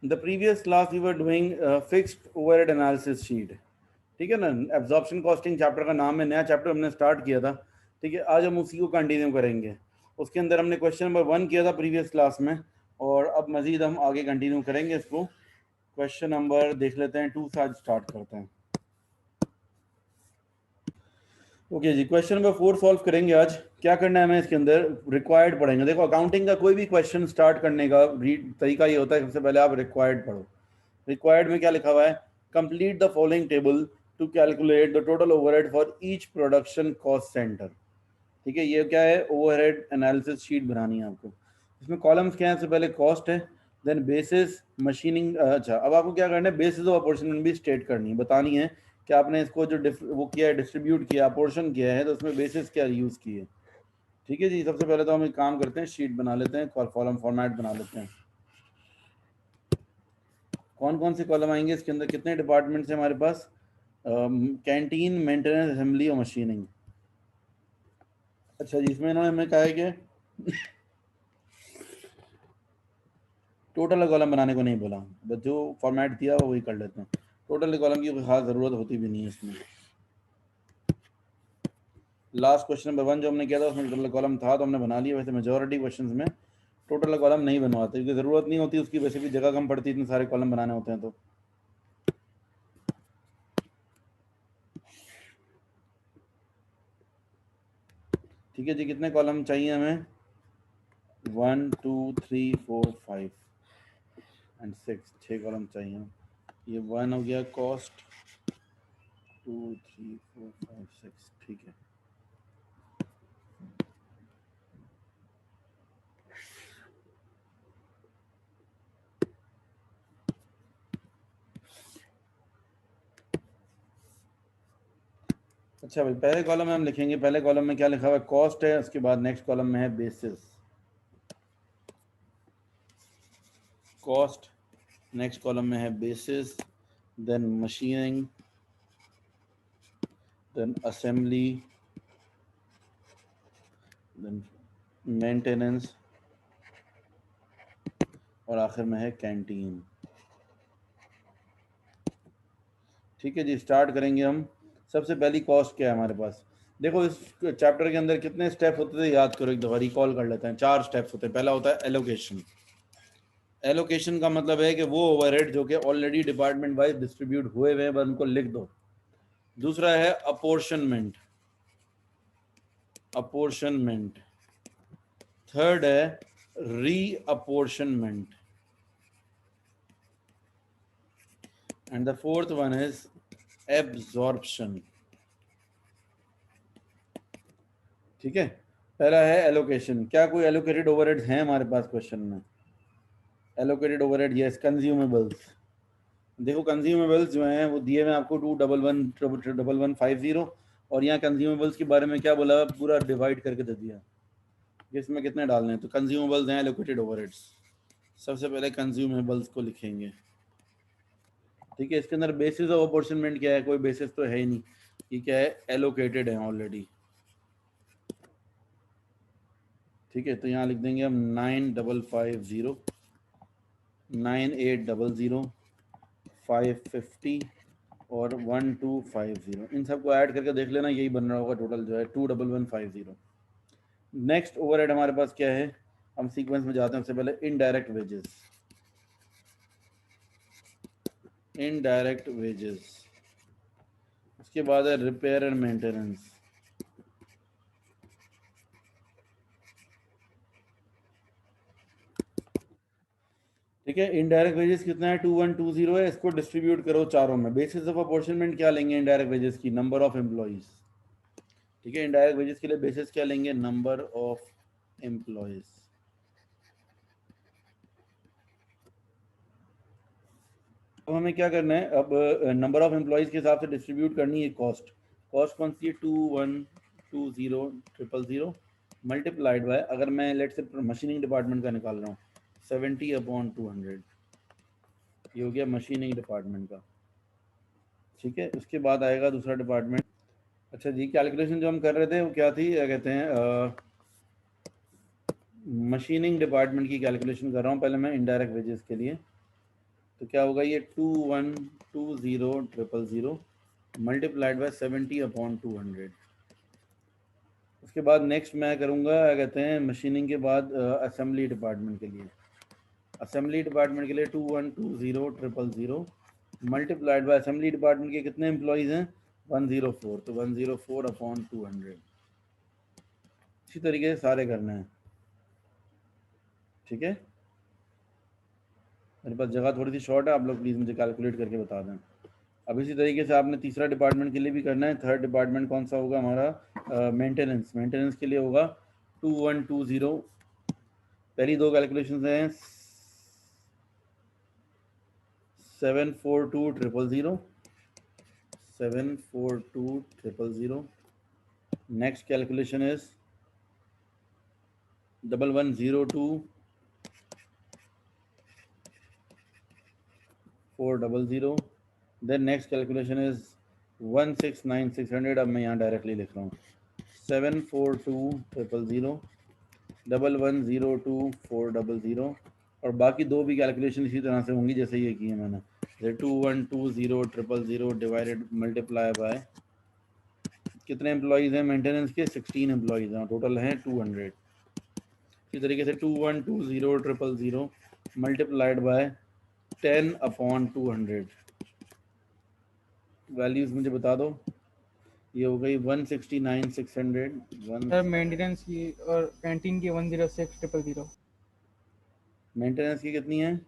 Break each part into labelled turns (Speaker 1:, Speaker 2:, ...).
Speaker 1: The previous class we were doing fixed overhead analysis sheet, ठीक है ना। Absorption costing chapter का नाम है, नया चैप्टर हमने स्टार्ट किया था, ठीक है। आज हम उसी को कंटिन्यू करेंगे। उसके अंदर हमने क्वेश्चन नंबर 1 किया था प्रीवियस क्लास में, और अब मजीद हम आगे कंटिन्यू करेंगे इसको। क्वेश्चन नंबर देख लेते हैं 2 से आज स्टार्ट करते हैं। ओके जी, क्वेश्चन नंबर 4 सॉल्व करेंगे आज। क्या करना है हमें इसके अंदर, रिक्वायर्ड पढ़ेंगे। देखो अकाउंटिंग का कोई भी क्वेश्चन स्टार्ट करने का तरीका ये होता है, सबसे पहले आप रिक्वायर्ड पढ़ो। रिक्वायर्ड में क्या लिखा हुआ है, complete the following table to calculate the total overhead for each production cost center. ठीक है, ये क्या है, ओवरहेड एनालिसिस शीट बनानी है आपको। इसमें कॉलम्स क्या है, सबसे पहले कॉस्ट है, देन बेसिस, मशीनिंग। अच्छा, अब आपको क्या करना है, बेसिस ऑफ अपॉर्चुनिटी भी स्टेट करनी है, बतानी है कि आपने इसको जो वो किया है, डिस्ट्रीब्यूट किया, अपोर्शन किया है, तो उसमें बेसिस क्या यूज किए। ठीक है जी, सबसे पहले तो हम एक काम करते हैं, शीट बना लेते हैं, कॉलम फॉर्मेट बना लेते हैं। कौन कौन से कॉलम आएंगे इसके अंदर, कितने डिपार्टमेंट्स हैं हमारे पास, कैंटीन, मेंटेनेंस, असेंबली और मशीनिंग। अच्छा जी, इसमें इन्होंने हमें कहा है कि टोटल कॉलम बनाने को नहीं बोला, बस जो फॉर्मेट दिया वो वही कर लेते हैं। टोटल कॉलम की कोई खास ज़रूरत होती भी नहीं है इसमें। लास्ट क्वेश्चन नंबर 1 जो हमने किया था उसमें टोटल कॉलम था, तो हमने बना लिया। वैसे मेजोरिटी क्वेश्चंस में टोटल कॉलम नहीं बनवाते, क्योंकि ज़रूरत नहीं होती उसकी, वैसे भी जगह कम पड़ती है, इतने सारे कॉलम बनाने होते हैं। तो ठीक है जी, कितने कॉलम चाहिए हमें, 1 2 3 4 5 एंड 6, 6 कॉलम चाहिए। ये 1 हो गया कॉस्ट, 2 3 4 5 6, ठीक है। अच्छा भाई, पहले कॉलम में हम लिखेंगे, पहले कॉलम में क्या लिखा हुआ है, कॉस्ट है, उसके बाद नेक्स्ट कॉलम में है बेसिस, कॉस्ट, नेक्स्ट कॉलम में है basis, then machining, then assembly, then maintenance, और आखिर में है कैंटीन। ठीक है जी, स्टार्ट करेंगे हम। सबसे पहली कॉस्ट क्या है हमारे पास, देखो इस चैप्टर के अंदर कितने स्टेप होते थे, याद करो, एक दफा रिकॉल कर लेते हैं। 4 स्टेप्स होते हैं। पहला होता है एलोकेशन। एलोकेशन का मतलब है कि वो ओवरहेड जो कि ऑलरेडी डिपार्टमेंट वाइज डिस्ट्रीब्यूट हुए हुए हैं, बस उनको लिख दो। दूसरा है अपोर्शनमेंट, अपोर्शनमेंट। थर्ड है री apportionment, and the fourth one is absorption. ठीक है, पहला है एलोकेशन। क्या कोई एलोकेटेड ओवरहेड्स हैं हमारे पास क्वेश्चन में, एलोकेटेड ओवरहेड, यस। कंज्यूमेबल्स, देखो कंज्यूमेबल्स जो हैं वो दिए हुए आपको 211,150, और यहाँ कंज्यूमेबल्स के बारे में क्या बोला, पूरा डिवाइड करके दे दिया कि इसमें कितने डालने हैं। तो कंज्यूमेबल्स हैं एलोकेटेड ओवरहेड्स, सबसे पहले कंज्यूमेबल्स को लिखेंगे। ठीक है, इसके अंदर बेसिस ऑफ अपॉर्चुनमेंट क्या है, कोई बेसिस तो है ही नहीं, ये क्या है, एलोकेटेड है ऑलरेडी। ठीक है, तो यहाँ लिख देंगे हम 9,550, 9,800, 550 और 1,250। इन सबको ऐड करके देख लेना, यही बन रहा होगा टोटल जो है 2,1,150। नेक्स्ट ओवरहेड हमारे पास क्या है, हम सीक्वेंस में जाते हैं। सबसे पहले इनडायरेक्ट वेजेस, इनडायरेक्ट वेजेस। उसके बाद है रिपेयर एंड मेंटेनेंस। ठीक है, इनडायरेक्ट वेजेस कितना है, 2,120 है। इसको डिस्ट्रीब्यूट करो चारों में। बेसिस ऑफ अपॉर्चुनमेंट क्या लेंगे इनडायरेक्ट वेजेस की, नंबर ऑफ एम्प्लॉइज। ठीक है, इनडायरेक्ट वेजेस के लिए बेसिस क्या लेंगे, नंबर ऑफ एम्प्लॉइज। अब हमें क्या करना है, अब नंबर ऑफ एम्प्लॉइज के हिसाब से डिस्ट्रीब्यूट करनी है कॉस्ट। कॉस्ट कौन सी है, 2,120,000 मल्टीप्लाइड बाय, अगर मैं लेट से मशीनिंग डिपार्टमेंट का निकाल रहा हूँ, 70/200, ये हो गया मशीनिंग डिपार्टमेंट का। ठीक है, उसके बाद आएगा दूसरा डिपार्टमेंट। अच्छा जी, कैलकुलेशन जो हम कर रहे थे वो क्या थी, क्या कहते हैं, मशीनिंग डिपार्टमेंट की कैलकुलेशन कर रहा हूँ पहले मैं इनडायरेक्ट वेजेस के लिए। तो क्या होगा ये 2120,000 मल्टीप्लाइड बाय 70/200। उसके बाद नेक्स्ट मैं करूँगा क्या कहते हैं मशीनिंग के बाद असेंबली डिपार्टमेंट के लिए। असेंबली डिपार्टमेंट के लिए 2120,000 मल्टीप्लाइड बाय असेंबली डिपार्टमेंट के कितने एम्प्लॉयज़ हैं 104, तो 104/200। इसी तरीके से सारे करने हैं। ठीक है, मेरे पास जगह थोड़ी सी शॉर्ट है, आप लोग प्लीज़ मुझे कैलकुलेट करके बता दें। अब इसी तरीके से आपने तीसरा डिपार्टमेंट के लिए भी करना है। थर्ड डिपार्टमेंट कौन सा होगा हमारा मेंटेनेंस। मेंटेनेंस के लिए होगा 2120। पहली दो कैलकुलेशन हैं 742,000 742,000। Next calculation is 1102,400। Then next calculation is 169,600। अब मैं यहाँ डायरेक्टली लिख रहा हूँ 742,000 1102,400। और बाकी दो भी कैलकुलेशन इसी तरह से होंगी जैसे ये की है मैंने। 2120,000 डिवाइडेड मल्टीप्लाई बाय कितने एम्प्लॉयज़ हैं मेंटेनेंस के 16 एम्प्लॉयज़ हैं, टोटल हैं 200। इसी तरीके से 2120,000 मल्टीप्लाइड बाय 10/200। वैल्यूज़ मुझे बता दो। ये हो गई 169,600।
Speaker 2: सर मेंटेनेंस की और कैंटीन की 106,000।
Speaker 1: मेंटेनेंस की कितनी है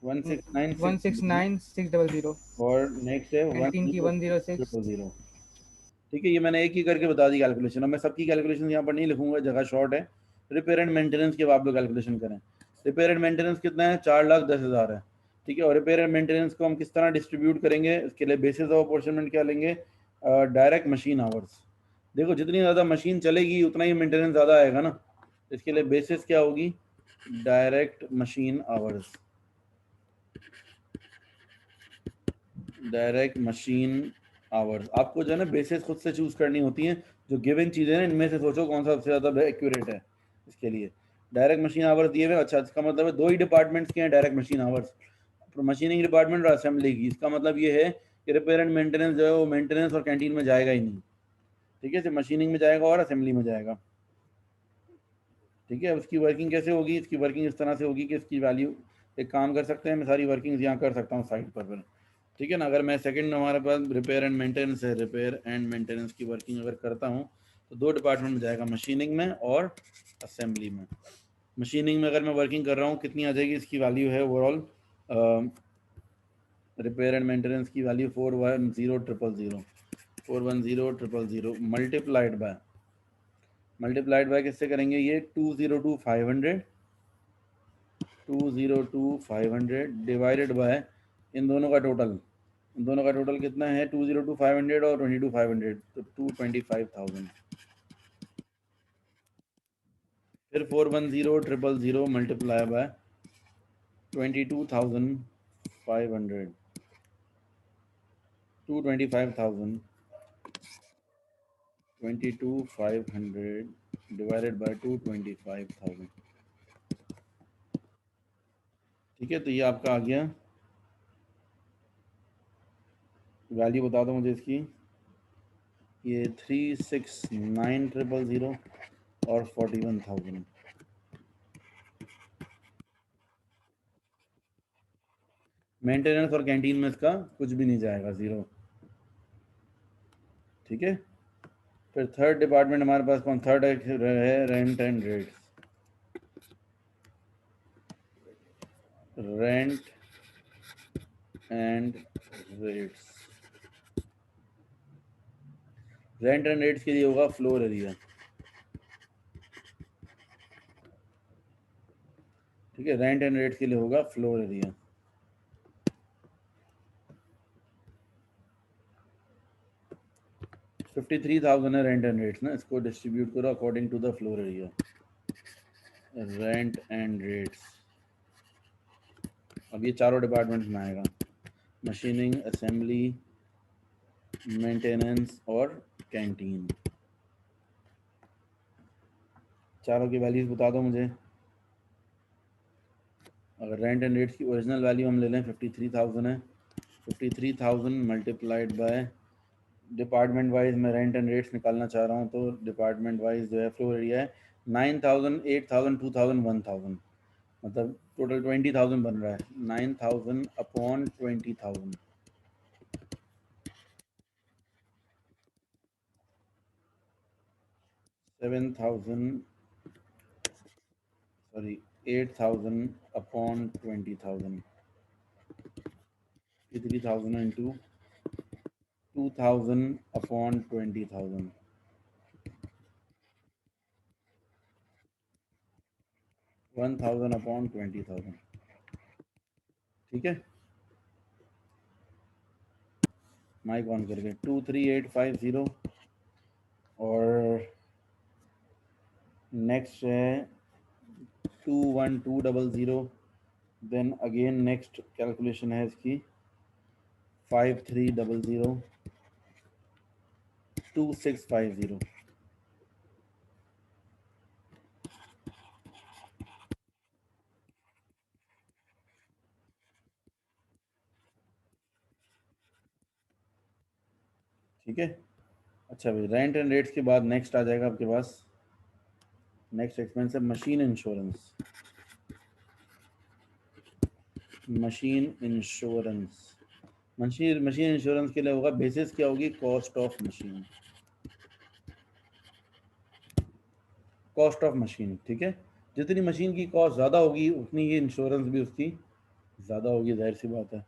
Speaker 1: 169,600
Speaker 2: 169,600
Speaker 1: और नेक्स्ट है
Speaker 2: कैंटीन की 106।
Speaker 1: 106,000। ठीक है, ये मैंने एक ही करके बता दी कैलकुलेशन। अब मैं सबकी कैलकुलेशन यहाँ पर नहीं लिखूंगा, जगह शॉर्ट है। रिपेयर एंड मेंटेनेंस के आप लोग कैलकुलेशन करें। रिपेयर एंड मेंटेनेंस कितना है 4,10,000 है। ठीक है, और रिपेयर एंड मेंटेनेंस को हम किस तरह डिस्ट्रीब्यूट करेंगे, इसके लिए बेसिस ऑफ अपॉर्चुनिमेंट क्या लेंगे, डायरेक्ट मशीन आवर्स। देखो जितनी ज़्यादा मशीन चलेगी उतना ही मेंटेनेंस ज़्यादा आएगा ना। इसके लिए बेसिस क्या होगी, direct machine hours. Direct machine hours आपको जो है ना बेसिस खुद से चूज करनी होती हैं। जो गिवन चीज़ें हैं इनमें से सोचो कौन सा सबसे ज़्यादा एक्यूरेट है। इसके लिए डायरेक्ट मशीन आवर्स दिए हुए। अच्छा, इसका मतलब है दो ही डिपार्टमेंट्स के हैं direct machine hours, machining department और असेंबली की। इसका मतलब ये है कि रिपेयर एंड मेंटेनेंस जो है वो मेंटेनेंस और कैंटीन में जाएगा ही नहीं। ठीक है, सिर्फ मशीनिंग में जाएगा और असेंबली में जाएगा। ठीक है, उसकी वर्किंग कैसे होगी, इसकी वर्किंग इस तरह से होगी कि इसकी वैल्यू, एक काम कर सकते हैं, मैं सारी वर्किंग्स यहाँ कर सकता हूँ साइड पर फिर। ठीक है ना, अगर मैं सेकंड हमारे पास रिपेयर एंड मेंटेनेंस है, रिपेयर एंड मेंटेनेंस की वर्किंग अगर करता हूँ तो दो डिपार्टमेंट में जाएगा, मशीनिंग में और असेंबली में। मशीनिंग में अगर मैं वर्किंग कर रहा हूँ कितनी आ जाएगी, इसकी वैल्यू है ओवरऑल रिपेयर एंड मेंटेनेंस की वैल्यू 410,000 मल्टीप्लाइड बाय किससे करेंगे, ये 202,500 डिवाइडेड बाय इन दोनों का टोटल। इन दोनों का टोटल कितना है 202,500 और 22,500, तो 225,000। फिर 410,000 मल्टीप्लाई बाय 22,500, 225,000 22,500 डिवाइडेड बाय 225,000। ठीक है, तो ये आपका आ गया। वैल्यू बता दो मुझे इसकी। ये 369,000 और 41,000। मेंटेनेंस और कैंटीन में इसका कुछ भी नहीं जाएगा, ज़ीरो। ठीक है, फिर थर्ड डिपार्टमेंट हमारे पास कौन, थर्ड है rent and rates. Rent and rates, rent and rates के लिए होगा फ्लोर एरिया। ठीक है, रेंट एंड रेट्स के लिए होगा फ्लोर एरिया। $53,000 है रेंट एंड रेट्स ना, इसको डिस्ट्रीब्यूट करो according to the floor area. Rent and rates, अब ये चारों डिपार्टमेंट्स में आएगा, मशीनिंग, असेंबली, मेंटेनेंस और कैंटीन। चारों की वैल्यूज बता दो मुझे। अगर रेंट एंड रेट्स की ओरिजिनल वैल्यू हम ले लें 53,000 है, 53,000 मल्टीप्लाइड बाय डिपार्टमेंट वाइज मैं रेंट एंड रेट्स निकालना चाह रहा हूँ, तो डिपार्टमेंट वाइज जो है फ्लोर एरिया है 9,000, 8,000, 2,000, 1,000, मतलब टोटल 20,000 बन रहा है। 9,000 upon 20,000, 7,000 sorry 8,000 upon 20,000, 3,000 into 2,000 upon 20,000, 1,000 upon 20,000। ठीक है, माइक ऑन करके 23850 और नेक्स्ट है 21200। देन अगेन नेक्स्ट कैलकुलेशन है इसकी 5300, 2650। ठीक है, अच्छा भाई, रेंट एंड रेट्स के बाद नेक्स्ट आ जाएगा आपके पास नेक्स्ट एक्सपेंस है machine insurance. Machine insurance, machine insurance के लिए होगा बेसिस क्या होगी, cost of machine, cost of machine. ठीक है, जितनी मशीन की कॉस्ट ज़्यादा होगी उतनी ही इंश्योरेंस भी उसकी ज़्यादा होगी, जाहिर सी बात है।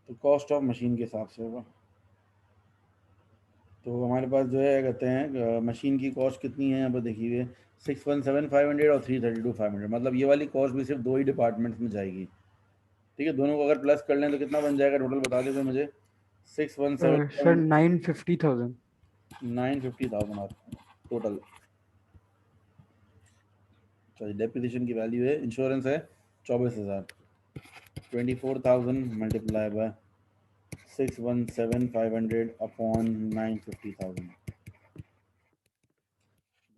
Speaker 1: तो कॉस्ट ऑफ मशीन के हिसाब से होगा। तो हमारे पास जो है कहते हैं मशीन की कॉस्ट कितनी है यहाँ पर देखिए, 617,500 और 332,500, मतलब ये वाली कॉस्ट भी सिर्फ दो ही डिपार्टमेंट्स में जाएगी। ठीक है, दोनों को अगर प्लस कर लें तो कितना बन जाएगा टोटल, बता देते मुझे। 617,
Speaker 2: सर 950,000।
Speaker 1: 950,000 टोटल। सॉरी, डेप्रिसिएशन की वैल्यू है, इंश्योरेंस है 24,000, 24,000 multiply by 617,500 upon 950,000,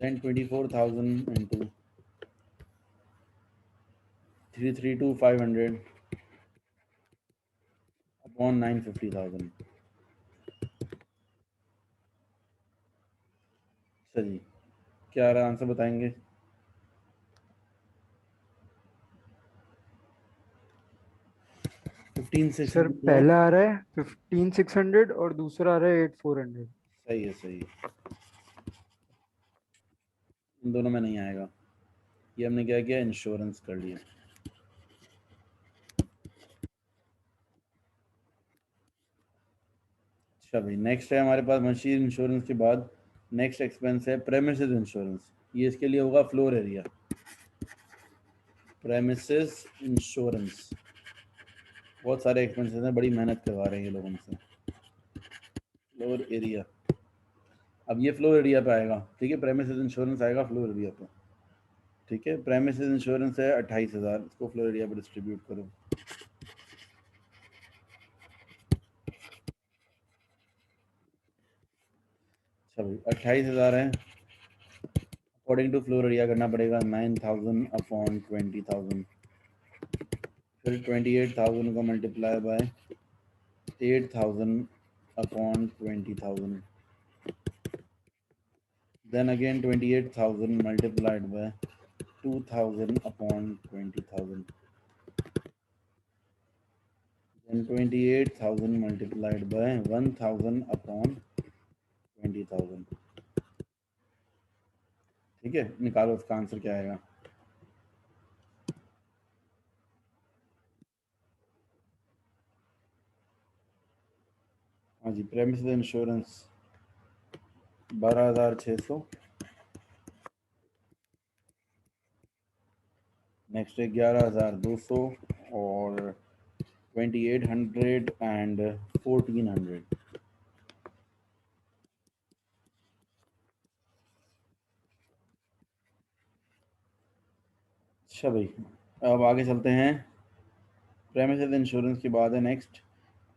Speaker 1: then 24,000 into 332,500 upon 950,000। अच्छा जी, क्या आ रहा है आंसर बताएंगे?
Speaker 2: सर
Speaker 1: 15,600।
Speaker 2: पहला आ रहा है 15,600 और दूसरा आ रहा है 8,400।
Speaker 1: सही है, सही है, इन दोनों में नहीं आएगा। ये हमने क्या किया, इंश्योरेंस कर लिया। अच्छा भाई, नेक्स्ट है हमारे पास मशीन इंश्योरेंस के बाद नेक्स्ट एक्सपेंस है प्रेमिसेस इंश्योरेंस। ये इसके लिए होगा फ्लोर एरिया, प्रेमिसेस इंश्योरेंस। बहुत सारे एक्सपेंसेस हैं, बड़ी मेहनत करवा रहे हैं ये लोग हमसे। फ्लोर एरिया, अब ये फ्लोर एरिया पे आएगा। ठीक है, प्रेमिसेस इंश्योरेंस आएगा फ्लोर एरिया पे। ठीक है, प्रेमिसेस इंश्योरेंस है 28,000, इसको फ्लोर एरिया पे डिस्ट्रीब्यूट करो। अच्छा भाई, 28,000 है, अकॉर्डिंग टू फ्लोर एरिया करना पड़ेगा 9,000 अपॉन 20,000, फिर 28,000 को multiply by 8,000 upon 20,000, then again 28,000 multiplied by 2,000 upon 20,000, then 28,000 multiplied by 1,000 upon 20,000। ठीक है, निकालो उसका आंसर क्या आएगा। हाँ जी, प्रेमिसेस इंश्योरेंस 12,600, नेक्स्ट है 11,200 और 2,800 एंड 1,400। अच्छा भाई, अब आगे चलते हैं। प्रेमिसेस इंश्योरेंस के बाद है नेक्स्ट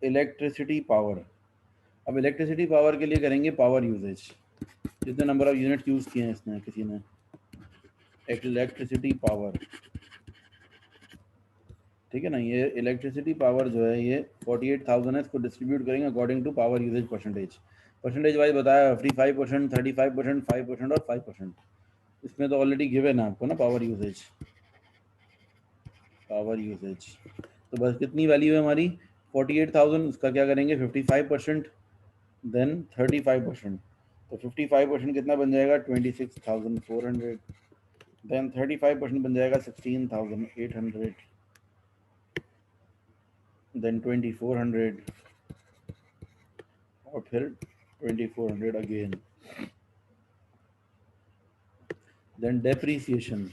Speaker 1: इलेक्ट्रिसिटी पावर। अब इलेक्ट्रिसिटी पावर के लिए करेंगे पावर यूजेज, जितने नंबर ऑफ यूनिट यूज़ किए हैं इसने किसी ने। इलेक्ट्रिसिटी पावर, ठीक है ना। ये इलेक्ट्रिसिटी पावर जो है ये 48,000 है, इसको डिस्ट्रीब्यूट करेंगे according to power usage percentage. Percentage wise बताया 55%, 35%, 5% और 5%। इसमें तो ऑलरेडी गिवन है आपको ना पावर यूजेज। तो बस कितनी वैल्यू है हमारी 48,000, उसका क्या करेंगे 55%, देन 35%। तो 55% कितना बन जाएगा 26,400, देन 35% बन जाएगा 16,800, देन 2,400 और फिर 2,400 अगेन। Then depreciation.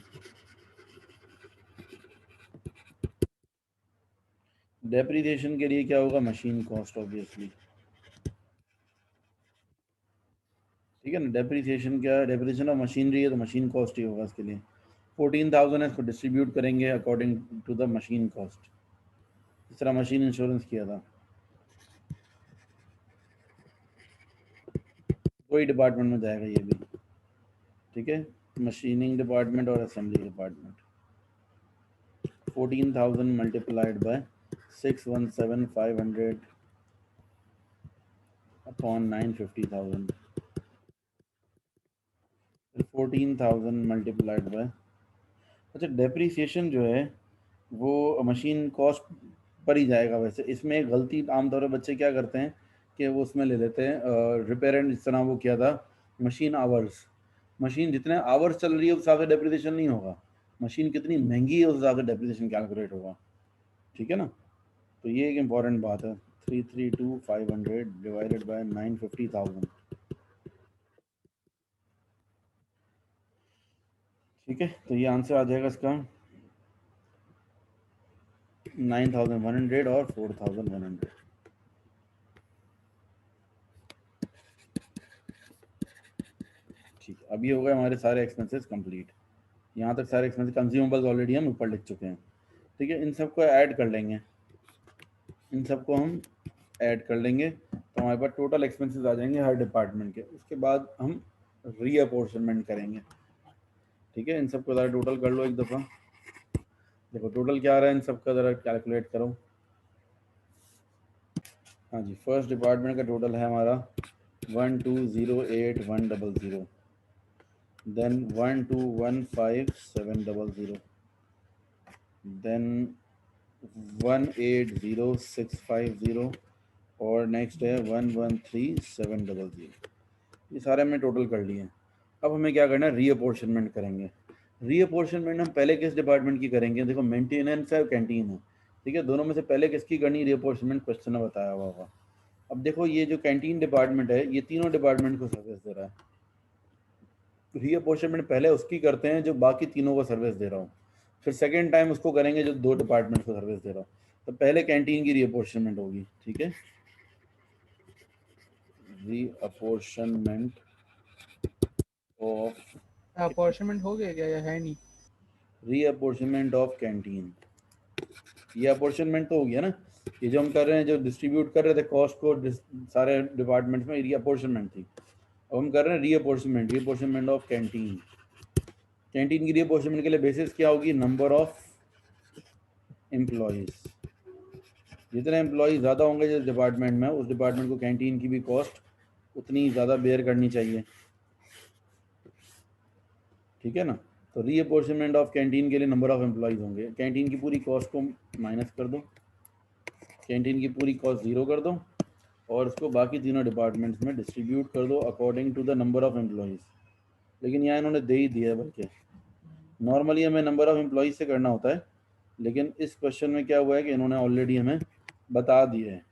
Speaker 1: डेप्रीसिएशन के लिए क्या होगा मशीन कॉस्ट ऑब्वियसली, ठीक है ना। डेप्रीसिएशन क्या है, डेप्रीसिएशन ऑफ मशीनरी है तो मशीन कॉस्ट ही होगा इसके लिए। 14,000 है, इसको डिस्ट्रीब्यूट करेंगे according to the machine cost, इस तरह मशीन इंश्योरेंस किया था। कोई डिपार्टमेंट में जाएगा ये भी, ठीक है, मशीनिंग डिपार्टमेंट और assembly department. 14,000 multiplied by 617,500 upon 950,000, 14,000 multiplied by, अच्छा डेप्रीसिएशन जो है वो मशीन कॉस्ट पर ही जाएगा। वैसे इसमें एक गलती आमतौर पर बच्चे क्या करते हैं कि वो उसमें ले लेते हैं रिपेयर एंड, जिस तरह वो किया था मशीन आवर्स। मशीन जितने आवर्स चल रही है उस हिसाब से डेप्रिसिएशन नहीं होगा, मशीन कितनी महंगी है उस हिसाब से डेप्रिसिएशन कैलकुलेट होगा, ठीक है ना। तो ये एक इम्पॉर्टेंट बात है। 332,500 डिवाइडेड बाय 950,000, ठीक है। तो ये आंसर आ जाएगा इसका 9,100 और 4,100। ठीक है, अभी हो गए हमारे सारे एक्सपेंसेस कंप्लीट। यहाँ तक सारे एक्सपेंसेस, कंज्यूमेबल्स ऑलरेडी हम ऊपर लिख चुके हैं, ठीक है। इन सबको ऐड कर लेंगे, इन सबको हम ऐड कर लेंगे तो हमारे पास टोटल एक्सपेंसेस आ जाएंगे हर डिपार्टमेंट के। उसके बाद हम रीअपोर्शनमेंट करेंगे, ठीक है। इन सबको ज़रा टोटल कर लो एक दफ़ा, देखो टोटल क्या आ रहा है इन सबका, ज़रा कैलकुलेट करो। हाँ जी, फर्स्ट डिपार्टमेंट का टोटल है हमारा 1,208,100, देन 1,215,700, देन 1,80,650 और नेक्स्ट है 1,13,700। ये सारे हमने टोटल कर लिए। अब हमें क्या करना है, रीअपोर्शनमेंट करेंगे। रीअपोर्शनमेंट हम पहले किस डिपार्टमेंट की करेंगे, देखो मेंटेनेंस है और कैंटीन है, ठीक है। दोनों में से पहले किसकी करनी रीअपोर्शनमेंट, क्वेश्चन में बताया हुआ होगा। अब देखो ये जो कैंटीन डिपार्टमेंट है ये तीनों डिपार्टमेंट को सर्विस दे रहा है, रीअपोर्शनमेंट पहले उसकी करते हैं जो बाकी तीनों को सर्विस दे रहा हूँ, फिर सेकेंड टाइम उसको करेंगे जो दो डिपार्टमेंट को सर्विस दे रहा हूँ। तो पहले कैंटीन की रीअपोर्शनमेंट होगी, ठीक है। रीअपोर्शनमेंट ऑफ,
Speaker 2: अपॉर्चुनिमेंट हो गया क्या या है नहीं?
Speaker 1: रीअपोर्शनमेंट ऑफ कैंटीन, ये अपॉर्चुनमेंट तो हो गया ना। ये जो हम कर रहे हैं, जो डिस्ट्रीब्यूट कर रहे थे कॉस्ट को सारे डिपार्टमेंट्स में, रीअपोर्शनमेंट थी। अब हम कर रहे हैं रीअपोर्शनमेंट, रीअपोर्शनमेंट ऑफ कैंटीन। कैंटीन की रीअपोर्शनमेंट के लिए बेसिस क्या होगी, नंबर ऑफ एम्प्लॉयज। जितने एम्प्लॉयज ज़्यादा होंगे जिस डिपार्टमेंट में, उस डिपार्टमेंट को कैंटीन की भी कॉस्ट उतनी ज़्यादा बेयर करनी चाहिए, ठीक है ना। तो रीअपोर्शनमेंट ऑफ कैंटीन के लिए नंबर ऑफ एम्प्लॉयज होंगे, कैंटीन की पूरी कॉस्ट को माइनस कर दो, कैंटीन की पूरी कॉस्ट ज़ीरो कर दो और उसको बाकी तीनों डिपार्टमेंट्स में डिस्ट्रीब्यूट कर दो according to the number of employees. लेकिन यहाँ इन्होंने दे ही दिया है, बल्कि नॉर्मली हमें नंबर ऑफ एम्प्लॉयज़ से करना होता है, लेकिन इस क्वेश्चन में क्या हुआ है कि इन्होंने ऑलरेडी हमें बता दिया है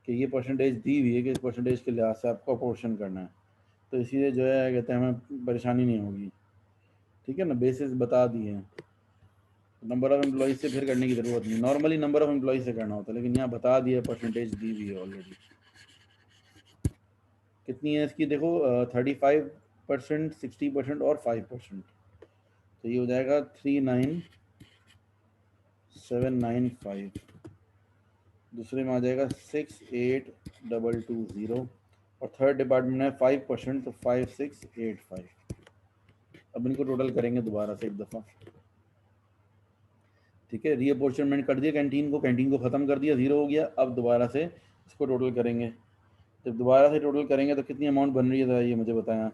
Speaker 1: कि ये परसेंटेज दी हुई है कि इस परसेंटेज के लिहाज से आपको अपोर्शन करना है। तो इसीलिए जो है कहते हैं हमें परेशानी नहीं होगी, ठीक है ना, बेसिस बता दिए हैं। नंबर ऑफ एम्प्लॉयज़ से फिर करने की ज़रूरत नहीं, नॉर्मली नंबर ऑफ एम्प्लॉयज़ से करना होता है, लेकिन यहाँ बता दिया परसेंटेज दी हुई है ऑलरेडी। कितनी है इसकी, देखो 35%, 60% और 5%। तो ये हो जाएगा 39,795। दूसरे में आ जाएगा 68,220 और थर्ड डिपार्टमेंट है 5%, तो 5,685। अब इनको टोटल करेंगे दोबारा से एक दफ़ा, ठीक है, रीअपोर्शनमेंट कर दिया कैंटीन को ख़त्म कर दिया, 0 हो गया। अब दोबारा से इसको टोटल करेंगे। जब दोबारा से टोटल करेंगे तो कितनी अमाउंट बन रही है, ज़रा ये मुझे बताएं।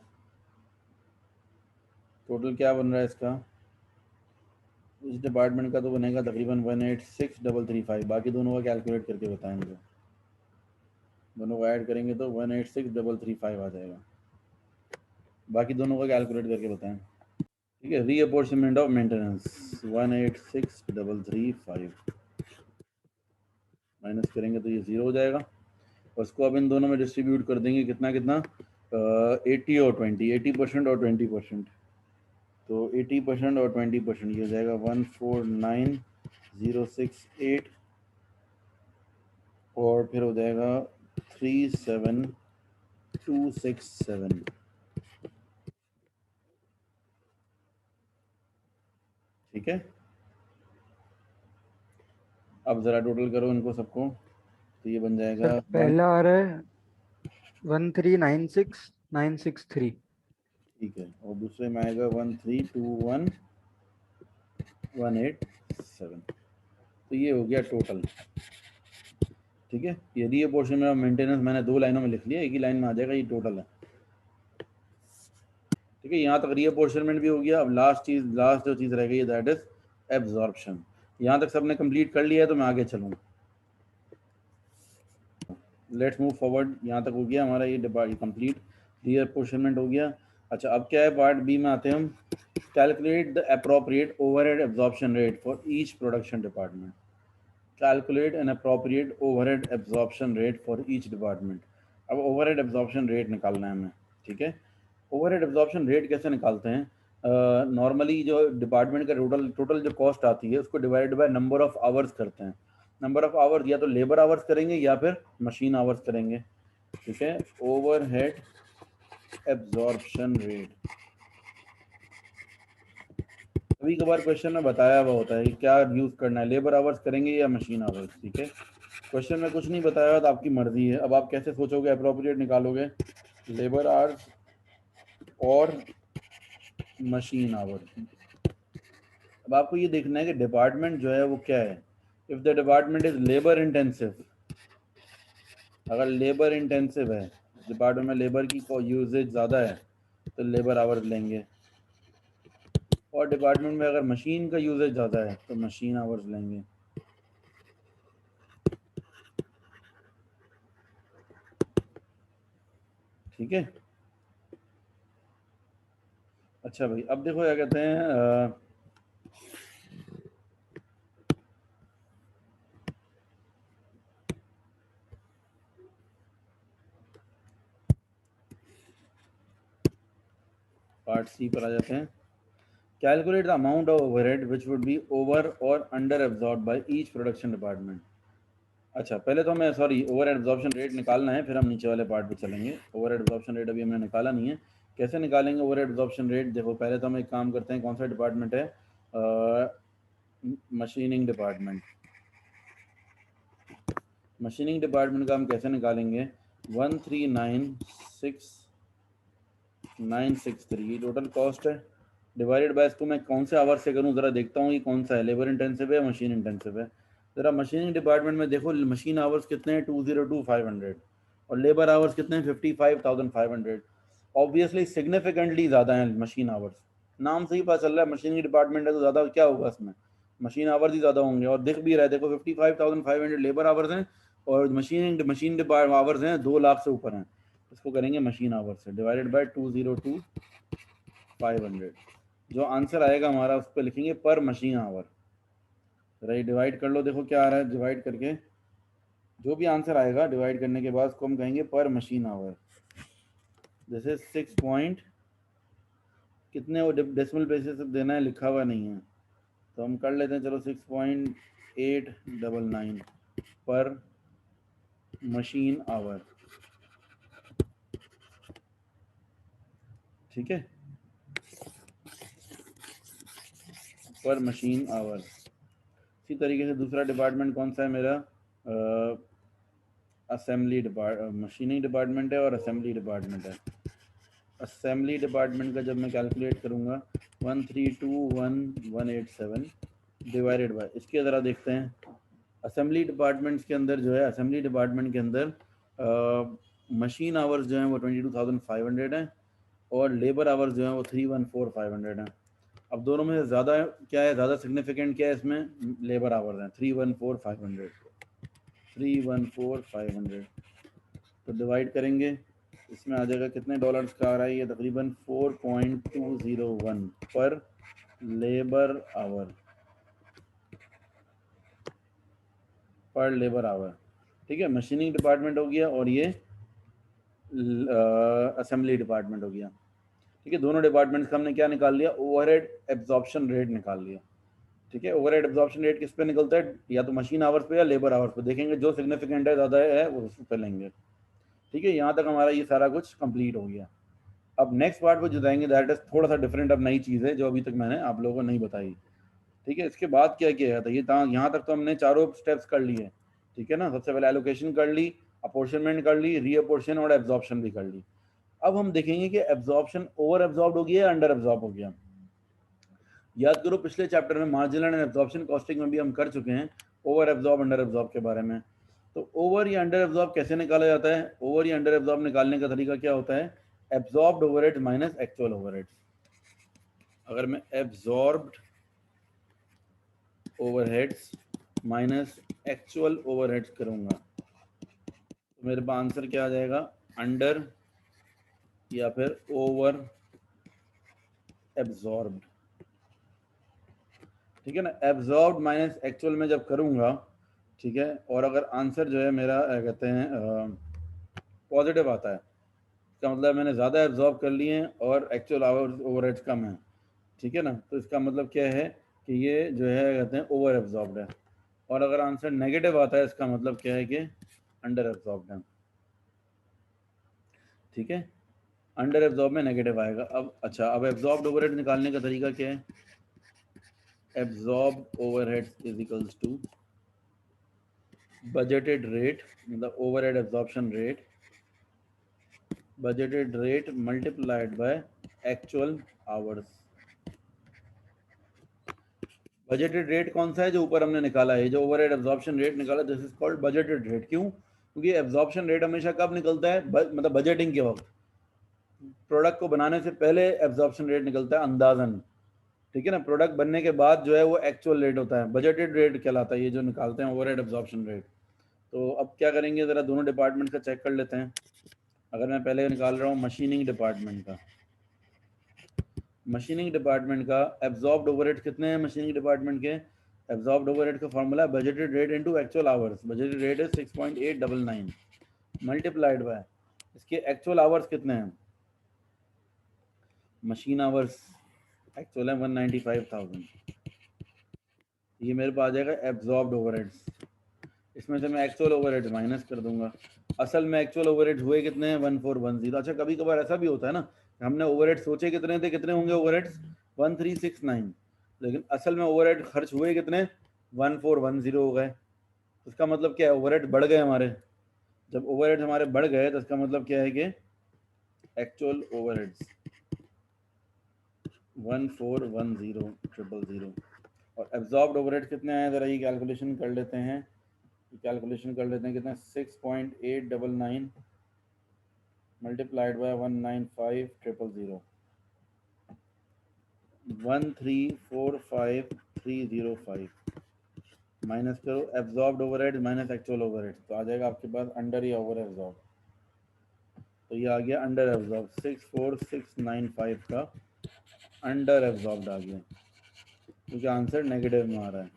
Speaker 1: टोटल क्या बन रहा है इसका? इस डिपार्टमेंट का तो बनेगा तकरीबन 186,335। बाकी दोनों का कैलकुलेट करके बताएं मुझे। दोनों को ऐड करेंगे तो 186,335 आ जाएगा। बाकी दोनों का कैलकुलेट करके बताएं। ठीक है, रीअपोर्शनमेंट ऑफ मेंटेनेंस 186,335 माइनस करेंगे तो ये 0 हो जाएगा। और उसको अब इन दोनों में डिस्ट्रीब्यूट कर देंगे, कितना कितना 80 और 20, 80% और 20%। तो 80% और 20% ये हो जाएगा 149,068 और फिर हो जाएगा 37267। ठीक है, अब ज़रा टोटल करो इनको सबको, तो ये बन जाएगा
Speaker 3: सर पहला आ रहा है 1396963।
Speaker 1: ठीक है, और दूसरे में आएगा 1321187। तो ये हो गया टोटल। ठीक है, ये रीअपोर्शन में मेंटेनेंस मैंने 2 लाइनों में लिख लिया, एक ही लाइन में आ जाएगा, ये टोटल है। ठीक है, यहाँ तक रीअपोर्शनमेंट भी हो गया। अब लास्ट जो चीज़ रह गई है दैट इज एब्जॉर्प्शन। यहाँ तक सबने कंप्लीट कर लिया है, तो मैं आगे चलूँ। Let's move forward. यहाँ तक हो गया हमारा ये कंप्लीट, रीअपोर्शनमेंट हो गया। अच्छा, अब क्या है, पार्ट बी में आते हैं हम। Calculate the appropriate overhead absorption rate for each production department. Calculate an appropriate overhead absorption rate for each department. अब ओवरहेड एब्जॉर्प्शन रेट निकालना है हमें। ठीक है, ओवरहेड एब्जॉर्प्शन रेट कैसे निकालते हैं? नॉर्मली जो डिपार्टमेंट का टोटल जो कॉस्ट आती है उसको divide by number of hours करते हैं। नंबर ऑफ आवर्स या तो लेबर आवर्स करेंगे या फिर मशीन आवर्स करेंगे। ठीक है, ओवरहेड एब्जॉर्प्शन रेट। कभी कभार क्वेश्चन में बताया हुआ होता है कि क्या यूज़ करना है, लेबर आवर्स करेंगे या मशीन आवर्स। ठीक है, क्वेश्चन में कुछ नहीं बताया हुआ तो आपकी मर्जी है। अब आप कैसे सोचोगे, अप्रोप्रिएट निकालोगे, लेबर आवर्स और मशीन आवर्स। अब आपको ये देखना है कि डिपार्टमेंट जो है वो क्या है। If the department is labour intensive, अगर लेबर इंटेंसिव है, डिपार्टमेंट में लेबर की यूजेज ज़्यादा है तो लेबर आवर्स लेंगे। और डिपार्टमेंट में अगर मशीन का यूजेज ज़्यादा है तो मशीन आवर्स लेंगे। ठीक है, अच्छा भाई, अब देखो क्या कहते हैं, पार्ट सी पर आ जाते हैं। Calculate the amount of overhead which would be over और under absorb by each production department. अच्छा, पहले तो हमें ओवर एब्जॉर्प्शन रेट निकालना है, फिर हम नीचे वाले पार्ट पे चलेंगे। ओवर एब्जॉर्प्शन रेट अभी हमने निकाला नहीं है। कैसे निकालेंगे ओवर एब्जॉर्प्शन रेट? देखो, पहले तो हम एक काम करते हैं। कौन सा डिपार्टमेंट है? Machining department. मशीनिंग डिपार्टमेंट का हम कैसे निकालेंगे? 1396963 टोटल कॉस्ट है, डिवाइडेड बाय, इसको मैं कौन से आवर से करूं जरा देखता हूं कि कौन सा है, लेबर इंटेंसिव है मशीन इंटेंसिव है। जरा मशीनिंग डिपार्टमेंट में देखो, मशीन आवर्स कितने हैं? 202,500 और लेबर आवर्स कितने हैं? 55,500। ऑब्वियसली सिग्निफिकेंटली ज़्यादा है मशीन आवर्स। नाम से ही पता चल रहा है मशीनिंग डिपार्टमेंट है तो ज़्यादा क्या होगा इसमें, मशीन आवर्स ही ज़्यादा होंगे। और दिख भी रहा है, देखो 55,500 लेबर आवर्स हैं और मशीन आवर्स हैं 2 लाख से ऊपर हैं। इसको करेंगे मशीन आवर्स से, डिवाइडेड बाय 202,500। जो आंसर आएगा हमारा उस पर लिखेंगे पर मशीन आवर। राइट, डिवाइड कर लो, देखो क्या आ रहा है। डिवाइड करके जो भी आंसर आएगा, डिवाइड करने के बाद उसको हम कहेंगे पर मशीन आवर। जैसे 6 पॉइंट कितने, वो डेसिमल बेसिस से देना है, लिखा हुआ नहीं है तो हम कर लेते हैं, चलो 6.899 पर मशीन आवर। ठीक है, पर मशीन आवर। इसी तरीके से दूसरा डिपार्टमेंट कौन सा है मेरा? असेंबली मशीनिंग डिपार्टमेंट है और असेंबली डिपार्टमेंट है। असेंबली डिपार्टमेंट का जब मैं कैलकुलेट करूँगा 1321187 डिवाइडेड बाय, इसके ज़रा देखते हैं असेंबली डिपार्टमेंट्स के अंदर जो है, असेंबली डिपार्टमेंट के अंदर मशीन आवर्स जो हैं वो 22,500 हैं और लेबर आवर्स जो हैं वो 314,500 हैं। अब दोनों में से ज़्यादा क्या है, ज़्यादा सिग्निफिकेंट क्या है इसमें, लेबर आवर्स हैं 314,500, 314,500। तो डिवाइड करेंगे, इसमें आ जाएगा कितने डॉलर्स का आ रहा है, ये तकरीबन 4.201 पर लेबर आवर, पर लेबर आवर। ठीक है, मशीनिंग डिपार्टमेंट हो गया और ये असेंबली डिपार्टमेंट हो गया। ठीक है, दोनों डिपार्टमेंट्स का हमने क्या निकाल लिया, ओवरहेड एब्जॉर्प्शन रेट निकाल लिया। ठीक है, ओवरहेड एब्जॉर्प्शन रेट किस पे निकलता है, या तो मशीन आवर्स पे या लेबर आवर्स पे, देखेंगे जो सिग्निफिकेंट है, ज़्यादा है वो उस पे लेंगे। ठीक है, यहाँ तक हमारा ये सारा कुछ कंप्लीट हो गया। अब नेक्स्ट पार्ट पर जो जाएंगे दैट इज थोड़ा सा डिफरेंट, अब नई चीज़ है जो अभी तक मैंने आप लोगों को नहीं बताई। ठीक है, इसके बाद क्या किया था, ये यहाँ तक तो हमने चारों स्टेप्स कर लिए। ठीक है ना, सबसे पहले एलोकेशन कर ली, अपोर्शनमेंट कर ली, रीअपोर्शन और एब्जॉर्प्शन भी कर ली। अब हम देखेंगे कि एब्जॉर्प्शन ओवर एब्जॉर्ब हो गया या अंडर एब्जॉर्ब हो गया। याद करो पिछले चैप्टर में मार्जिनल एंड एब्जॉर्प्शन कॉस्टिंग में भी हम कर चुके हैं ओवर एब्जॉर्ब अंडर एब्जॉर्ब के बारे में। तो ओवर या अंडर एब्जॉर्ब कैसे निकाला जाता है, ओवर या अंडर एब्जॉर्ब निकालने का तरीका क्या होता है, absorbed overheads minus actual overheads. अगर मैं absorbed overheads minus actual overheads करूंगा तो मेरे पास आंसर क्या आ जाएगा, अंडर या फिर ओवर एब्जॉर्ब्ड। ठीक है ना, एब्जॉर्ब्ड माइनस एक्चुअल में जब करूंगा, ठीक है, और अगर आंसर जो है मेरा कहते हैं पॉजिटिव आता है, इसका मतलब मैंने ज़्यादा एब्जॉर्ब कर लिए हैं और एक्चुअल आवर्स ओवरहेड्स कम है। ठीक है ना, तो इसका मतलब क्या है कि ये जो है कहते हैं ओवर एब्जॉर्ब्ड है। और अगर आंसर नेगेटिव आता है इसका मतलब क्या है कि अंडर एब्जॉर्ब्ड है। ठीक है, अंडर एब्जॉर्ब में नेगेटिव आएगा। अब अच्छा, अब एब्जॉर्ब्ड ओवरहेड निकालने का तरीका क्या है, absorbed overheads is equals to budgeted rate, मतलब overhead absorption rate, budgeted rate multiplied by actual hours. Budgeted rate कौन सा है, जो ऊपर हमने निकाला है, जो ओवरहेड एब्जॉर्प्शन रेट निकाला, this is called budgeted rate. क्यों, क्योंकि एब्जॉर्प्शन रेट हमेशा कब निकलता है, मतलब बजटिंग के वक्त, प्रोडक्ट को बनाने से पहले एब्जॉर्प्शन रेट निकलता है अंदाजन। ठीक है ना, प्रोडक्ट बनने के बाद जो है वो एक्चुअल रेट होता है, बजटेड रेट कहलाता है ये जो निकालते हैं ओवरहेड एब्जॉर्प्शन रेट। तो अब क्या करेंगे, ज़रा दोनों डिपार्टमेंट का चेक कर लेते हैं। अगर मैं पहले निकाल रहा हूँ मशीनिंग डिपार्टमेंट का, मशीनिंग डिपार्टमेंट का एब्जॉर्ब्ड ओवरहेड कितने हैं मशीनिंग डिपार्टमेंट के, एब्जॉर्ब्ड ओवरहेड का फॉर्मूला है budgeted rate into actual hours. Budgeted rate है 6.899 मल्टीप्लाइड बाय इसके एक्चुअल आवर्स कितने हैं, मशीन आवर्स एक्चुअल है 195,000। ये मेरे पास आ जाएगा एब्जॉर्ब्ड ओवरहेड्स, इसमें से मैं एक्चुअल ओवरहेड्स माइनस कर दूंगा। असल में एक्चुअल ओवरहेड्स हुए कितने हैं, 1410। अच्छा, कभी कभार ऐसा भी होता है ना, हमने ओवरहेड सोचे कितने थे, कितने होंगे ओवरहेड्स 1369, लेकिन असल में ओवरहेड खर्च हुए कितने 1410 हो गए। तो इसका मतलब क्या है, ओवरहेड बढ़ गए हमारे। जब ओवरहेड हमारे बढ़ गए तो इसका मतलब क्या है कि एक्चुअल ओवरहेड्स 1410,000 और एब्जॉर्ब्ड ओवरहेड कितने आए, जरा ये कैलकुलेशन कर लेते हैं, कितना 6.899 मल्टीप्लाइड बाय 195,000 1345305 माइनस करो absorbed overhead minus actual overhead, तो आ जाएगा आपके पास अंडर या ओवर एब्जॉर्ब। तो ये आ गया अंडर एब्जॉर्ब, 64695 का अंडर एब्जॉर्ब्ड आ गया, क्योंकि आंसर नेगेटिव में आ रहा है।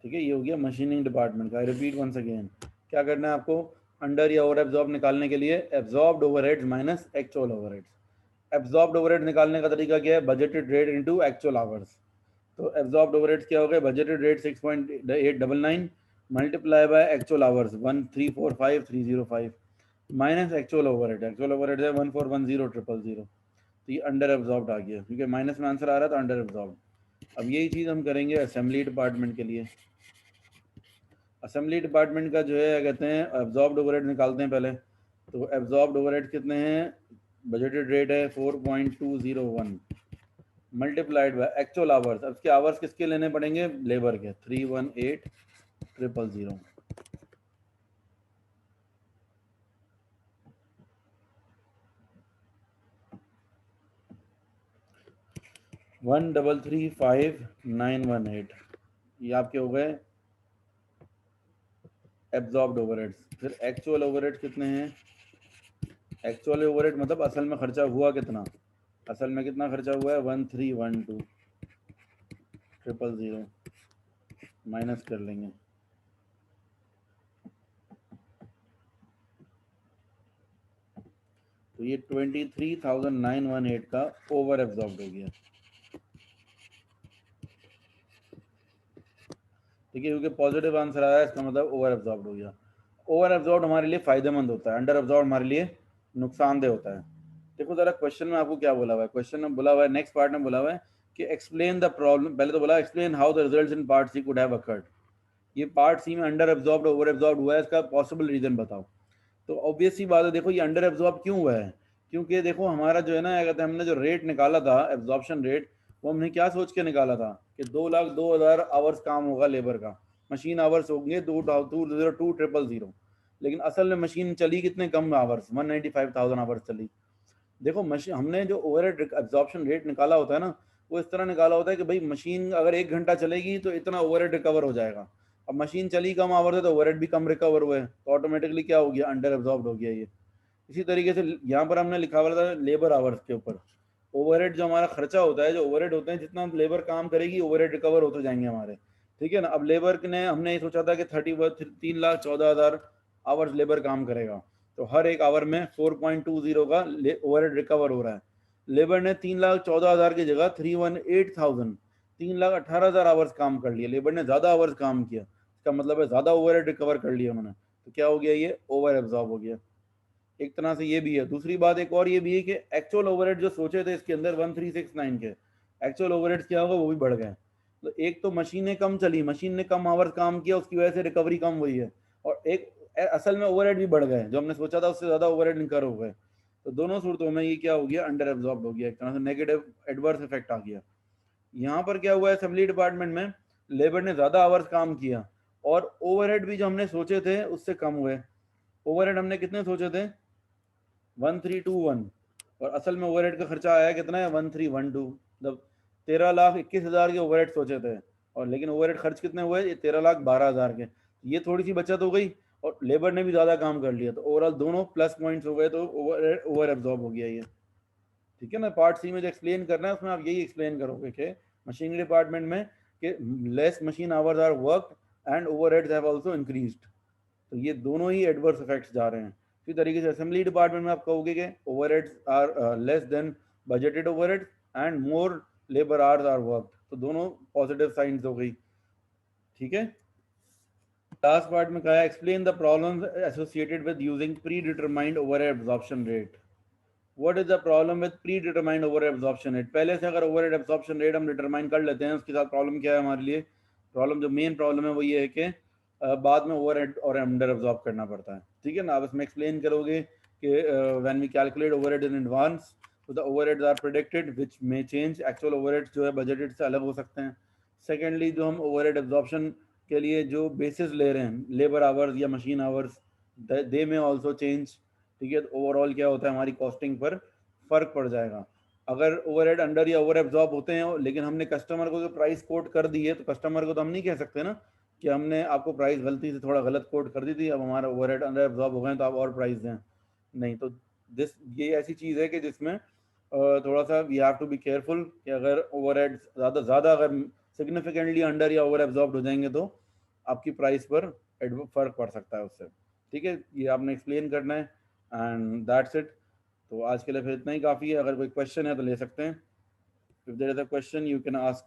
Speaker 1: ठीक है, ये हो गया मशीनिंग डिपार्टमेंट का। रिपीट वंस अगेन, क्या करना है आपको, अंडर या ओवर एब्जॉर्ब निकालने के लिए absorbed overheads minus actual overheads. Absorbed overhead निकालने का तरीका क्या है, budgeted rate into actual hours. तो एब्जॉर्ब्ड ओवरहेड्स क्या हो गए, budgeted rate 6.899 multiply by actual hours 1345305 minus actual overhead, actual overhead है 1410000। तो ये अंडर एब्जॉर्ब्ड आ गया, क्योंकि माइनस में आंसर आ रहा था अंडर एब्जॉर्ब्ड। अब यही चीज़ हम करेंगे असेंबली डिपार्टमेंट के लिए। असेंबली डिपार्टमेंट का जो है कहते हैं एब्जॉर्ब्ड ओवरहेड निकालते हैं पहले। तो एब्जॉर्ब्ड ओवरहेड कितने हैं, बजटेड रेट है 4.201 मल्टीप्लाइड बाय एक्चुअल आवर्स। अब इसके आवर्स किसके लेने पड़ेंगे? लेबर के। 318,000। 1335918 ये आपके हो गए एब्जॉर्ब्ड ओवरहेड्स। फिर एक्चुअल ओवरहेड्स कितने हैं? एक्चुअल ओवरहेड मतलब असल में खर्चा हुआ कितना? असल में कितना खर्चा हुआ है? 1312000 माइनस कर लेंगे। तो ये 23,918 का ओवर एब्जॉर्ब्ड हो गया। ठीक है, क्योंकि पॉजिटिव आंसर आया इसका मतलब ओवर एब्जॉर्ब्ड हो गया। ओवर एब्जॉर्ब्ड हमारे लिए फायदेमंद होता है, अंडर एब्जॉर्ब्ड हमारे लिए नुकसानदेह होता है। देखो जरा क्वेश्चन में आपको क्या बोला हुआ है। क्वेश्चन में बोला हुआ है, नेक्स्ट पार्ट में बोला हुआ है कि एक्सप्लेन द प्रॉब्लम। पहले तो बोला explain how the results in part C could have occurred. ये पार्ट सी में अंडर एब्जॉर्ब्ड ओवर एब्जॉर्ब्ड हुआ है, इसका पॉसिबल रीजन बताओ। तो ऑब्वियस सी बात है, देखो ये अंडर एब्जॉर्ब क्यों हुआ है? क्योंकि देखो हमारा जो है ना, क्या कहते हैं, हमने जो रेट निकाला था एब्जॉर्प्शन रेट, वो हमने क्या सोच के निकाला था कि 2,02,000 आवर्स काम होगा लेबर का, मशीन आवर्स होंगे 2,02,000। लेकिन असल में मशीन चली कितने कम आवर्स? 195,000 आवर्स चली। देखो मशीन, हमने जो ओवरहेड एब्जॉर्प्शन रेट निकाला होता है ना, वो इस तरह निकाला होता है कि भाई मशीन अगर 1 घंटा चलेगी तो इतना ओवरहेड रिकवर हो जाएगा। अब मशीन चली कम आवर्स है तो ओवरहेड भी कम रिकवर हुए, तो ऑटोमेटिकली क्या हो गया? अंडर एब्जॉर्ब्ड हो गया ये। इसी तरीके से यहाँ पर हमने लिखा हुआ था लेबर आवर्स के ऊपर, ओवरहेड जो हमारा खर्चा होता है, जो ओवरहेड होते हैं, जितना लेबर काम करेगी ओवरहेड रिकवर होते जाएंगे हमारे। ठीक है ना। अब लेबर ने, हमने ये सोचा था कि 3,14,000 आवर्स लेबर काम करेगा, तो हर एक आवर में 4.20 का ओवरहेड रिकवर हो रहा है। लेबर ने 3,14,000 की जगह 318,000, 3,18,000 आवर्स काम कर लिए। लेबर ने ज्यादा आवर्स काम किया, इसका मतलब है ज्यादा ओवरहेड रिकवर कर लिया उन्होंने। तो क्या हो गया? ये ओवर एब्जॉर्ब हो गया। एक तरह से ये भी है। दूसरी बात एक और ये भी है कि एक्चुअल ओवरहेड जो सोचे थे इसके अंदर 1369 के, एक्चुअल ओवरहेड्स क्या होगा? वो भी बढ़ गए। तो एक तो मशीनें कम चली, मशीन ने कम आवर्स काम किया, उसकी वजह से रिकवरी कम हुई है, और एक असल में ओवरहेड भी बढ़ गए, जो हमने सोचा था उससे ज्यादा ओवरहेड इनकर हो गए। तो दोनों सूरतों में ये क्या हो गया? अंडर एब्जॉर्ब हो गया, एक तरह से नेगेटिव एडवर्स इफेक्ट आ गया। यहाँ पर क्या हुआ है? असेंबली डिपार्टमेंट में लेबर ने ज्यादा आवर्स काम किया, और ओवरहेड भी जो हमने सोचे थे उससे कम हुए। ओवरहेड हमने कितने सोचे थे? 1321, और असल में ओवरहेड का खर्चा आया कितना है? 1312। मतलब 13,21,000 के ओवरहेड सोचे थे, और लेकिन ओवरहेड खर्च कितने हुए? ये 13,12,000 के। ये थोड़ी सी बचत हो गई, और लेबर ने भी ज्यादा काम कर लिया, तो ओवरऑल दोनों प्लस पॉइंट्स हो गए, तो ओवर एब्जॉर्ब हो गया ये। ठीक है ना। पार्ट सी में जो एक्सप्लेन करना है उसमें आप यही एक्सप्लेन करोगे कि मशीनरी डिपार्टमेंट में कि less machine hours are worked and overheads have also increased. तो ये दोनों ही एडवर्स इफेक्ट्स जा रहे हैं। इसी तरीके से असेंबली डिपार्टमेंट में आप कहोगे कि overheads are less than budgeted overheads and more labour hours are worked, तो दोनों पॉजिटिव साइंस हो गई। ठीक है। लास्ट पार्ट में कहा है explain the problems associated with using pre determined overhead absorption rate. What is the problem with pre determined overhead absorption rate? पहले से अगर ओवरहेड एब्जॉर्प्शन रेट हम डिटरमाइन कर लेते हैं, उसके साथ प्रॉब्लम क्या है हमारे लिए? प्रॉब्लम, जो मेन प्रॉब्लम है वो ये है कि बाद में ओवरहेड और अंडर एब्जॉर्ब करना पड़ता है। ठीक है ना। अब इसमें एक्सप्लेन करोगे कि when we calculate overhead in advance, तो the overheads are predicted which may change. Actual overheads जो है बजटेड से अलग हो सकते हैं। सेकेंडली, जो हम ओवरहेड एब्जॉर्प्शन के लिए जो बेसिस ले रहे हैं, लेबर आवर्स या मशीन आवर्स, दे में ऑल्सो चेंज। ठीक है। तो ओवरऑल क्या होता है? हमारी कॉस्टिंग पर फर्क पड़ जाएगा। अगर ओवरहेड अंडर या ओवर एब्जॉर्ब होते हैं, लेकिन हमने कस्टमर को जो प्राइस कोट कर दी है, तो कस्टमर को तो हम नहीं कह सकते ना कि हमने आपको प्राइस गलती से थोड़ा गलत कोट कर दी थी, अब हमारा ओवरहेड अंडर एब्जॉर्ब हो गए तो आप और प्राइस दें। नहीं, तो ये ऐसी चीज़ है कि जिसमें थोड़ा सा we have to be careful कि अगर ओवरहेड ज़्यादा अगर सिग्निफिकेंटली अंडर या ओवर एब्जॉर्ब हो जाएंगे तो आपकी प्राइस पर फर्क पड़ सकता है उससे। ठीक है। ये आपने एक्सप्लेन करना है, एंड दैट्स इट। तो आज के लिए फिर इतना ही काफ़ी है। अगर कोई क्वेश्चन है तो ले सकते हैं। If there is a question you can ask.